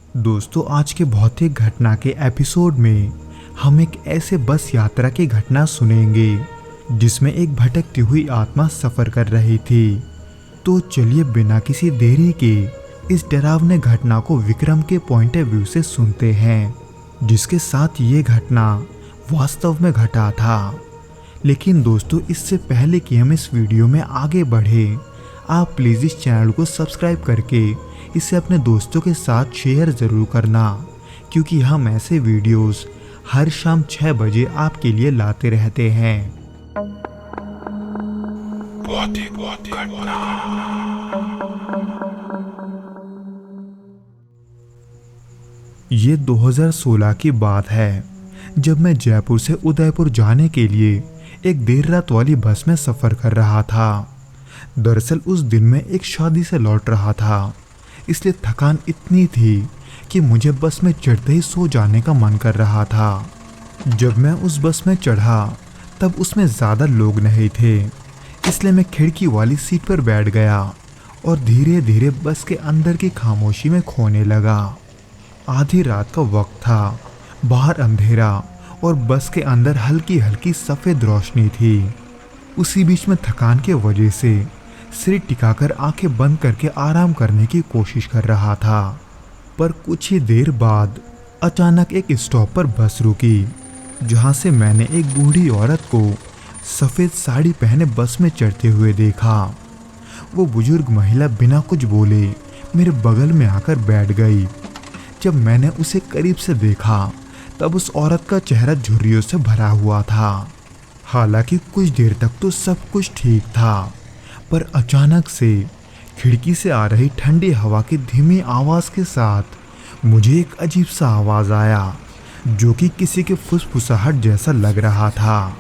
दोस्तों, आज के भौतिक घटना के एपिसोड में हम एक ऐसे बस यात्रा की घटना सुनेंगे जिसमें एक भटकती हुई आत्मा सफर कर रही थी। तो चलिए बिना किसी देरी के इस डरावने घटना को विक्रम के पॉइंट ऑफ व्यू से सुनते हैं, जिसके साथ ये घटना वास्तव में घटा था। लेकिन दोस्तों, इससे पहले कि हम इस वीडियो में आगे बढ़े, आप प्लीज़ इस चैनल को सब्सक्राइब करके इसे अपने दोस्तों के साथ शेयर ज़रूर करना, क्योंकि हम ऐसे वीडियोस हर शाम 6 बजे आपके लिए लाते रहते हैं। ये 2016 की बात है, जब मैं जयपुर से उदयपुर जाने के लिए एक देर रात वाली बस में सफ़र कर रहा था। दरअसल उस दिन मैं एक शादी से लौट रहा था, इसलिए थकान इतनी थी कि मुझे बस में चढ़ते ही सो जाने का मन कर रहा था। जब मैं उस बस में चढ़ा तब उसमें ज़्यादा लोग नहीं थे, इसलिए मैं खिड़की वाली सीट पर बैठ गया और धीरे धीरे बस के अंदर की खामोशी में खोने लगा। आधी रात का वक्त था, बाहर अंधेरा और बस के अंदर हल्की हल्की सफ़ेद रोशनी थी। उसी बीच में थकान के वजह से सिर टिकाकर आंखें बंद करके आराम करने की कोशिश कर रहा था। पर कुछ ही देर बाद अचानक एक स्टॉप पर बस रुकी, जहां से मैंने एक बूढ़ी औरत को सफ़ेद साड़ी पहने बस में चढ़ते हुए देखा। वो बुजुर्ग महिला बिना कुछ बोले मेरे बगल में आकर बैठ गई। जब मैंने उसे करीब से देखा तब उस औरत का चेहरा झुर्रियों से भरा हुआ था। हालांकि कुछ देर तक तो सब कुछ ठीक था, पर अचानक से खिड़की से आ रही ठंडी हवा की धीमी आवाज़ के साथ मुझे एक अजीब सा आवाज़ आया, जो कि किसी के फुसफुसाहट जैसा लग रहा था।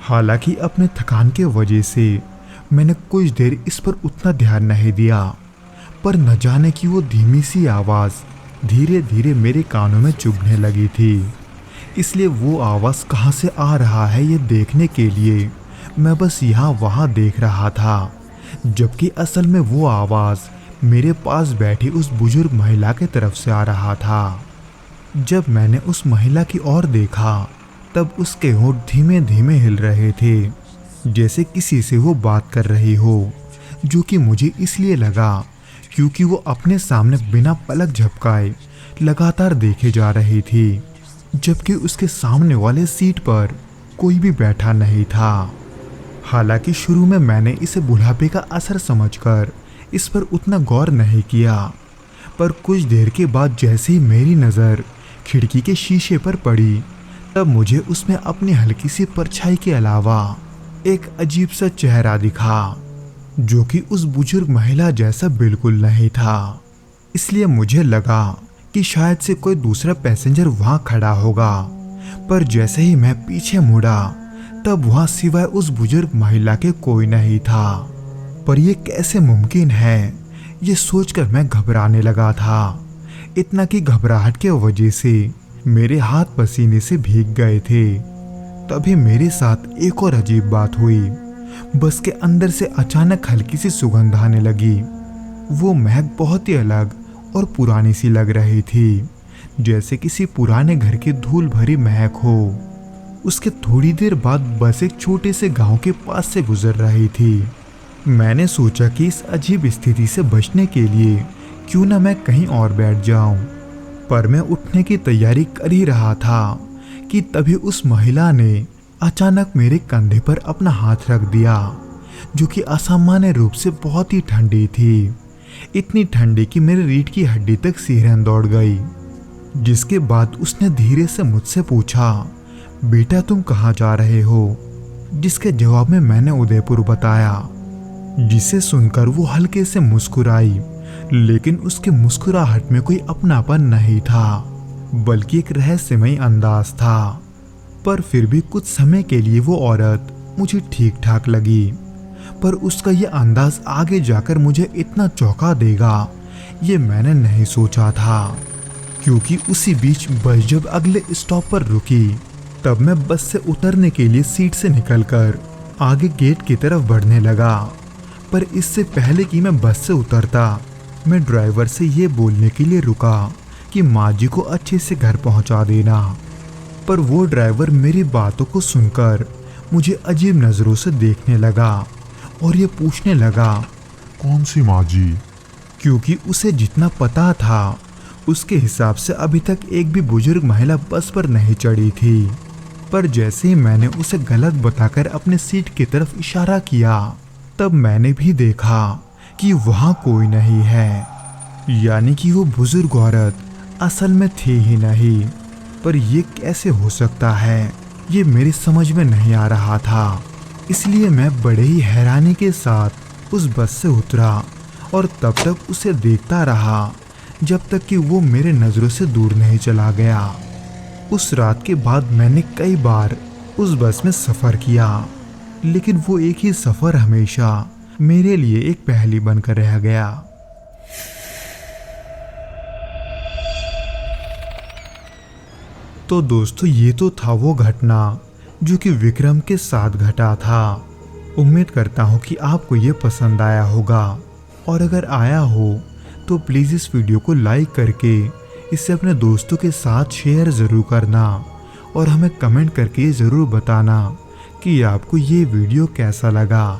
हालांकि अपने थकान के वजह से मैंने कुछ देर इस पर उतना ध्यान नहीं दिया, पर न जाने की वो धीमी सी आवाज़ धीरे धीरे मेरे कानों में चुभने लगी थी। इसलिए वो आवाज़ कहाँ से आ रहा है ये देखने के लिए मैं बस यहाँ वहाँ देख रहा था, जबकि असल में वो आवाज़ मेरे पास बैठी उस बुजुर्ग महिला की तरफ से आ रहा था। जब मैंने उस महिला की ओर देखा तब उसके होंठ धीमे धीमे हिल रहे थे, जैसे किसी से वो बात कर रही हो, जो कि मुझे इसलिए लगा क्योंकि वो अपने सामने बिना पलक झपकाए लगातार देखे जा रही थी, जबकि उसके सामने वाले सीट पर कोई भी बैठा नहीं था। हालांकि शुरू में मैंने इसे बुढ़ापे का असर समझकर इस पर उतना गौर नहीं किया, पर कुछ देर के बाद जैसे ही मेरी नज़र खिड़की के शीशे पर पड़ी तब मुझे उसमें अपनी हल्की सी परछाई के अलावा एक अजीब सा चेहरा दिखा, जो कि उस बुजुर्ग महिला जैसा बिल्कुल नहीं था। इसलिए मुझे लगा कि शायद से कोई दूसरा पैसेंजर वहां खड़ा होगा, पर जैसे ही मैं पीछे मुड़ा तब वहां सिवाय उस बुजुर्ग महिला के कोई नहीं था। पर यह कैसे मुमकिन है, ये सोचकर मैं घबराने लगा था, इतना कि घबराहट के वजह से मेरे हाथ पसीने से भीग गए थे। तभी मेरे साथ एक और अजीब बात हुई। बस के अंदर से अचानक हल्की सी सुगंध आने लगी। वो महक बहुत ही अलग और पुरानी सी लग रही थी, जैसे किसी पुराने घर की धूल भरी महक हो। उसके थोड़ी देर बाद बस एक छोटे से गांव के पास से गुजर रही थी। मैंने सोचा कि इस अजीब स्थिति से बचने के लिए क्यों ना मैं कहीं और बैठ जाऊं, पर मैं उठने की तैयारी कर ही रहा था कि तभी उस महिला ने अचानक मेरे कंधे पर अपना हाथ रख दिया, जो कि असामान्य रूप से बहुत ही ठंडी थी, इतनी ठंडी कि मेरी रीढ़ की हड्डी तक सिहरन दौड़ गई। जिसके बाद उसने धीरे से मुझसे पूछा, बेटा तुम कहाँ जा रहे हो? जिसके जवाब में मैंने उदयपुर बताया, जिसे सुनकर वो हल्के से मुस्कुराई, लेकिन उसके मुस्कुराहट में कोई अपनापन नहीं था, बल्कि एक रहस्यमय अंदाज था। पर फिर भी कुछ समय के लिए वो औरत मुझे ठीक ठाक लगी, पर उसका ये अंदाज आगे जाकर मुझे इतना चौंका देगा ये मैंने नहीं सोचा था। क्योंकि उसी बीच बस जब अगले स्टॉप पर रुकी तब मैं बस से उतरने के लिए सीट से निकलकर आगे गेट की तरफ बढ़ने लगा, पर इससे पहले कि मैं बस से उतरता मैं ड्राइवर से ये बोलने के लिए रुका कि माँ जी को अच्छे से घर पहुंचा देना। पर वो ड्राइवर मेरी बातों को सुनकर मुझे अजीब नज़रों से देखने लगा और ये पूछने लगा, कौन सी माँ जी? क्योंकि उसे जितना पता था उसके हिसाब से अभी तक एक भी बुजुर्ग महिला बस पर नहीं चढ़ी थी। पर जैसे ही मैंने उसे गलत बताकर अपने सीट की तरफ इशारा किया, तब मैंने भी देखा कि वहाँ कोई नहीं है, यानी कि वो बुजुर्ग औरत असल में थी ही नहीं। पर ये कैसे हो सकता है, ये मेरी समझ में नहीं आ रहा था। इसलिए मैं बड़े ही हैरानी के साथ उस बस से उतरा और तब तक उसे देखता रहा जब तक कि वो मेरे नज़रों से दूर नहीं चला गया। उस रात के बाद मैंने कई बार उस बस में सफ़र किया, लेकिन वो एक ही सफ़र हमेशा मेरे लिए एक पहेली बनकर रह गया। तो दोस्तों, ये तो था वो घटना जो कि विक्रम के साथ घटा था। उम्मीद करता हूँ कि आपको ये पसंद आया होगा, और अगर आया हो तो प्लीज़ इस वीडियो को लाइक करके इसे अपने दोस्तों के साथ शेयर ज़रूर करना, और हमें कमेंट करके ज़रूर बताना कि आपको ये वीडियो कैसा लगा।